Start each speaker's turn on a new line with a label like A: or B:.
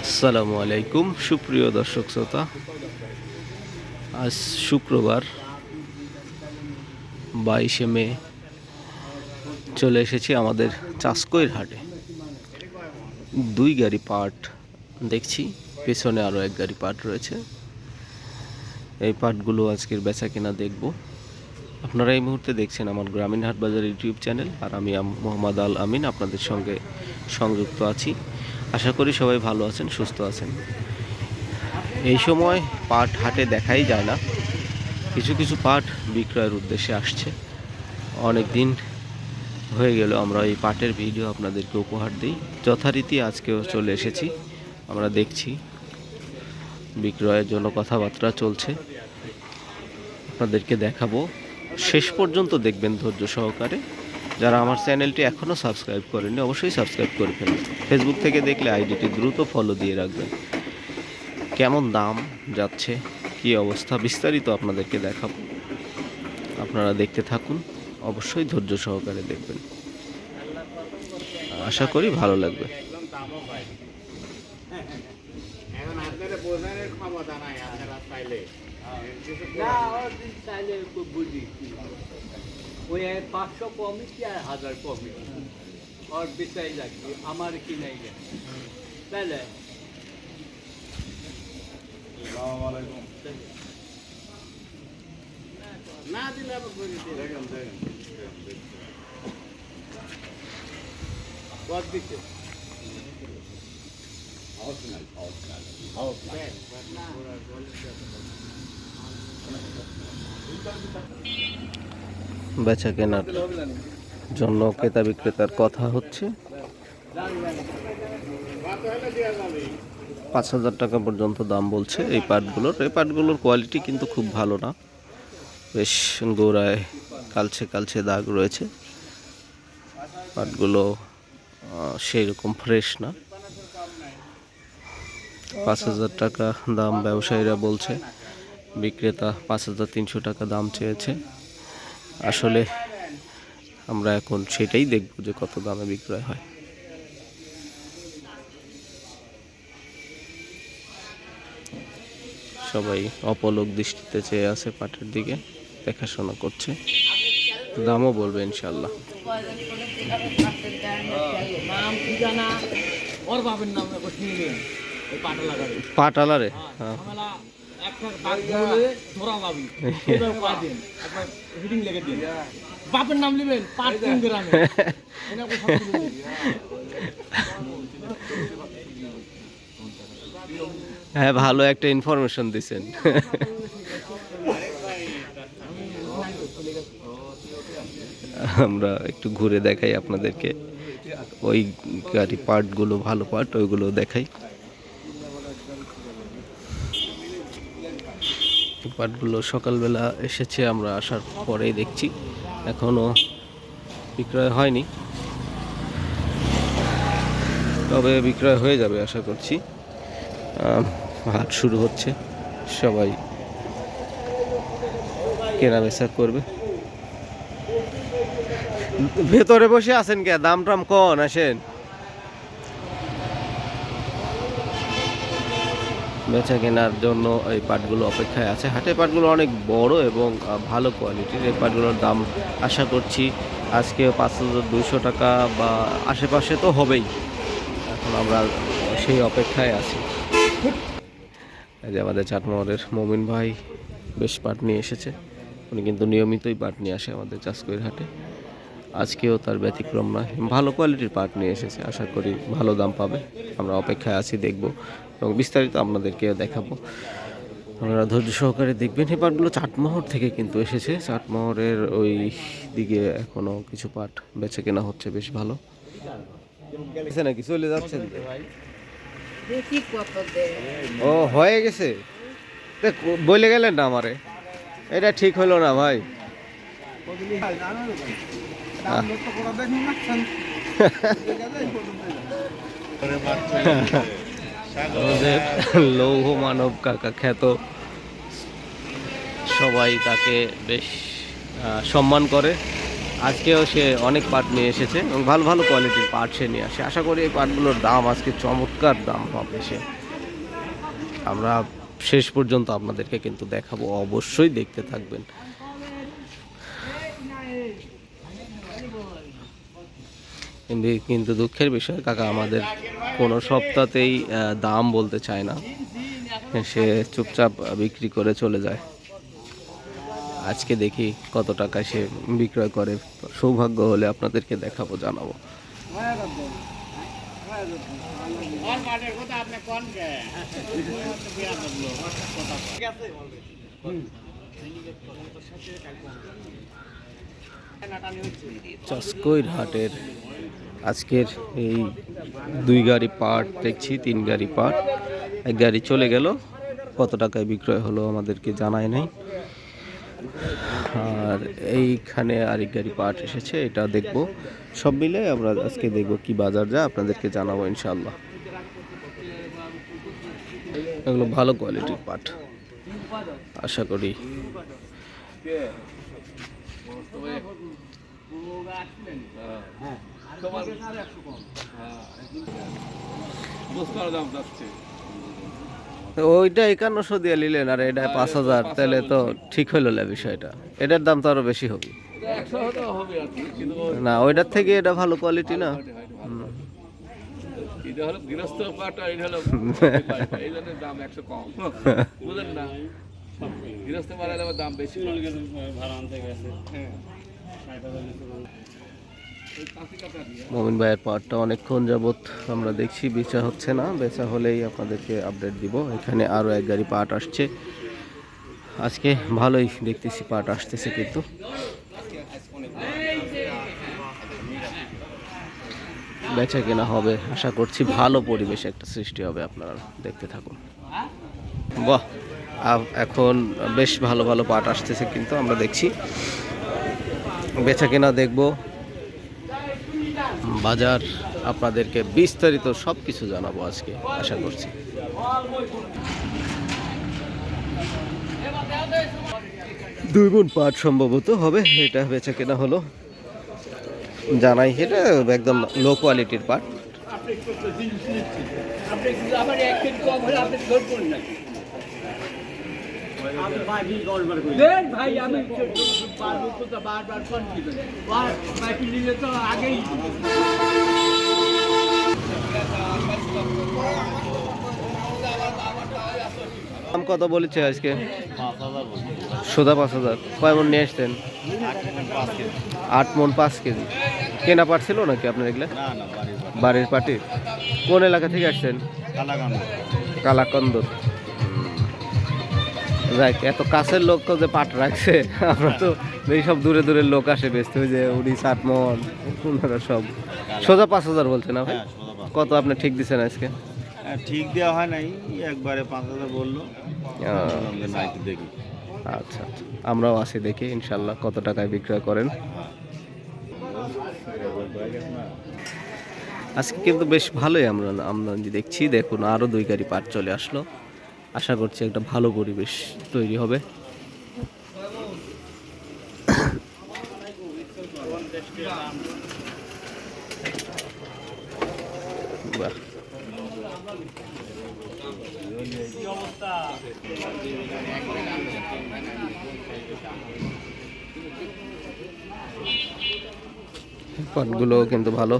A: আসসালামু আলাইকুম সুপ্রিয় দর্শক শ্রোতা। আজ শুক্রবার 22শে মে চলে এসেছি আমাদের চাষকৈর হাটে। দুই গাড়ি পাট দেখছি, পেছনে আরও এক গাড়ি পাট রয়েছে। এই পাটগুলো আজকের বেচা কেনা দেখব। আপনারা এই মুহূর্তে দেখছেন আমার গ্রামীণ হাট বাজার ইউটিউব চ্যানেল, আর আমি মোহাম্মদ আল আমিন আপনাদের সঙ্গে সংযুক্ত আছি। আশা করি সবাই ভালো আছেন, সুস্থ আছেন। এই সময় পাট হাটে দেখাই যায় না, কিছু কিছু পাট বিক্রয়ের উদ্দেশ্যে আসছে। অনেক দিন হয়ে গেল আমরা এই পাটের ভিডিও আপনাদেরকে উপহার দিই। যথারীতি আজকেও চলে এসেছি। আমরা দেখছি বিক্রয়ের জন্য কথাবার্তা চলছে, আপনাদেরকে দেখাবো। শেষ পর্যন্ত দেখবেন ধৈর্য সহকারে। যারা আমার চ্যানেলটি এখনও সাবস্ক্রাইব করেনি অবশ্যই সাবস্ক্রাইব করে ফেলুন। ফেসবুক থেকে দেখলে আইডিটি দ্রুত ফলো দিয়ে রাখবেন। কেমন দাম যাচ্ছে, কী অবস্থা, বিস্তারিত আপনাদেরকে দেখাবো। আপনারা দেখতে থাকুন, অবশ্যই ধৈর্য সহকারে দেখবেন, আশা করি ভালো লাগবে।
B: ওই 500 কমই কি আর 1000 কমই আর বেচাই লাগবে আমার কি নাই তাহলে। না দিলে আবার করে দিতে কত দিতে
A: বেচা কেনার জন্য ক্রেতা বিক্রেতার কথা হচ্ছে। 5,000 টাকা পর্যন্ত দাম বলছে এই পাটগুলোর। এই পাটগুলোর কোয়ালিটি কিন্তু খুব ভালো না, বেশ গোড়ায় কালচে কালচে দাগ রয়েছে। পাটগুলো সেই রকম ফ্রেশ না। 5,000 টাকা দাম ব্যবসায়ীরা বলছে, বিক্রেতা 5,300 টাকা দাম চেয়েছে। আসলে আমরা এখন সেটাই দেখব যে কত দামে বিক্রয় হয়। সবাই অপলক দৃষ্টিতে চেয়ে আছে পাটের দিকে, দেখাশোনা করছে। দামও বলবে ইনশাল্লাহ। পাটালারে
B: বাপের নাম লিবেন
A: হ্যাঁ, ভালো একটা ইনফরমেশন দিছেন। আমরা একটু ঘুরে দেখাই আপনাদেরকে, ওই গাড়ি পার্টগুলো ভালো পার্ট, ওইগুলো দেখাই। পাটগুলো সকালবেলা এসেছে, আমরা আসার পরেই দেখছি, এখনও বিক্রয় হয়নি, তবে বিক্রয় হয়ে যাবে আশা করছি। হাট শুরু হচ্ছে, সবাই কেনা বেচা করবে। ভেতরে বসে আছেন কে? দাম টাম কন, আসেন। বেচা কেনার জন্য এই পাটগুলো অপেক্ষায় আছে। হাটের পাটগুলো অনেক বড় এবং ভালো কোয়ালিটির। এই পাটগুলোর দাম আশা করছি আজকে 5,200 টাকা বা আশেপাশে তো হবেই। এখন আমরা সেই অপেক্ষায় আছি। এই যে আমাদের চাটমোহরের মমিন ভাই বেশ পাট নিয়ে এসেছে। উনি কিন্তু নিয়মিতই পাট নিয়ে আসে আমাদের চাষকৈর হাটে। আজকেও তার ব্যতিক্রম নয়, ভালো কোয়ালিটির পাট নিয়ে এসেছে। আশা করি ভালো দাম পাবে। আমরা অপেক্ষায় আছি, দেখব এবং বিস্তারিত আপনাদেরকেও দেখাবো। আপনারা ধৈর্য সহকারে দেখবেন। এই পাটগুলো চাটমোহর থেকে কিন্তু এসেছে। চাটমোহরের ওই দিকে এখনো কিছু পাট বেচে কেনা হচ্ছে, বেশ ভালো নাকি চলে যাচ্ছেন। ও হয়ে গেছে, বলে গেলেন না আমারে, এটা ঠিক হলো না ভাই। লৌহ মানব কাকা খ্যাত, সবাই তাকে বেশ সম্মান করে। আজকেও সে অনেক পাট নিয়ে এসেছে এবং ভালো ভালো কোয়ালিটির পাট সে নিয়ে আসে। আশা করি এই পাটগুলোর দাম আজকে চমৎকার দাম হবে সে। আমরা শেষ পর্যন্ত আপনাদেরকে কিন্তু দেখাবো, অবশ্যই দেখতে থাকবেন। কিন্তু দুঃখের বিষয় কাকা আমাদের কোনো সপ্তাহতেই দাম বলতে চায় না, সে চুপচাপ বিক্রি করে চলে যায়। আজকে দেখি কত টাকায় সে বিক্রয় করে, সৌভাগ্য হলে আপনাদেরকে দেখাবো, জানাবো। চাষকৈর হাটের আজকের এই 2 গাড়ি পাট দেখছি, 3 গাড়ি পাট, 1 গাড়ি চলে গেল। কত টাকায় বিক্রয় হলো আমাদেরকে জানায় নাই। আর এইখানে আরেক গাড়ি পাট এসেছে, এটা দেখব। সব মিলে আমরা আজকে দেখব কি বাজার যা, আপনাদেরকে জানাবো ইনশাল্লাহ। এগুলো ভালো কোয়ালিটির পাট, আশা করি। ওইটা 5100 দিয়ে নিলেন আর এটা 5000, তাহলে তো ঠিক হইলো না বিষয়টা। এটার দাম তো আরো বেশি হবে না, ওইটার থেকে এটা ভালো কোয়ালিটি না।
C: এটা হলো গৃহস্থ পাট আর এটা হলো এই জন্য দাম 100 কম, বুঝলেন না? গৃহস্থ পাট হলে দাম বেশি, ভাড়া আনতে গেছে।
A: মমিন ভাইয়ের পাটটা অনেকক্ষণ যাবত আমরা দেখছি, বেচা হচ্ছে না। বেচা হলেই আপনাদেরকে আপডেট দিব। এখানে আরও 1 গাড়ি পাট আসছে। আজকে ভালোই দেখতেছি পাট আসতেছে, কিন্তু বেচা কেনা হবে আশা করছি। ভালো পরিবেশ একটা সৃষ্টি হবে, আপনারা দেখতে থাকুন। বাহ, এখন বেশ ভালো ভালো পাট আসতেছে, কিন্তু আমরা দেখছি। বেচা কেনা দেখব, বাজার আপনাদেরকে বিস্তারিত সব কিছু জানাবো আজকে, আশা করছি। 2 মণ পাট সম্ভবত হবে, এটা বেচা কেনা হলো, জানাই। এটা একদম লো কোয়ালিটির পাট।
B: ভাই আমি আগেই
A: দাম কত বলেছে আজকে? 5000। কয় মণ নিয়ে আসতেন? 8 মণ 5 কেজি। কেনা পাট ছিল নাকি আপনার এগুলা? বাড়ির পাটি। কোন এলাকা থেকে আসছেন? কালাকন্দর। যাক, এত কাছের লোক যে পাট রাখছে, আমরা তো এই সব দূরে দূরের লোক আসে বেচতে, ওই যে 19 8 মণ ওনারা সব। সোজা 5000 বলছে না ভাই? কত আপনি ঠিক দিচ্ছেন আজকে?
D: ঠিক দেওয়া হয় নাই, একবারে 5000 বললো। দেখি।
A: আচ্ছা, আমরাও আসি, দেখি ইনশাল্লাহ কত টাকায় বিক্রয় করেন। আজকে কিন্তু বেশ ভালোই আমরা আমদানি দেখছি। দেখুন, আরও 2 গাড়ি পাট চলে আসলো। আশা করছি একটা ভালো পরিবেশ তৈরি হবে। বাহ, পাটগুলো কিন্তু ভালো।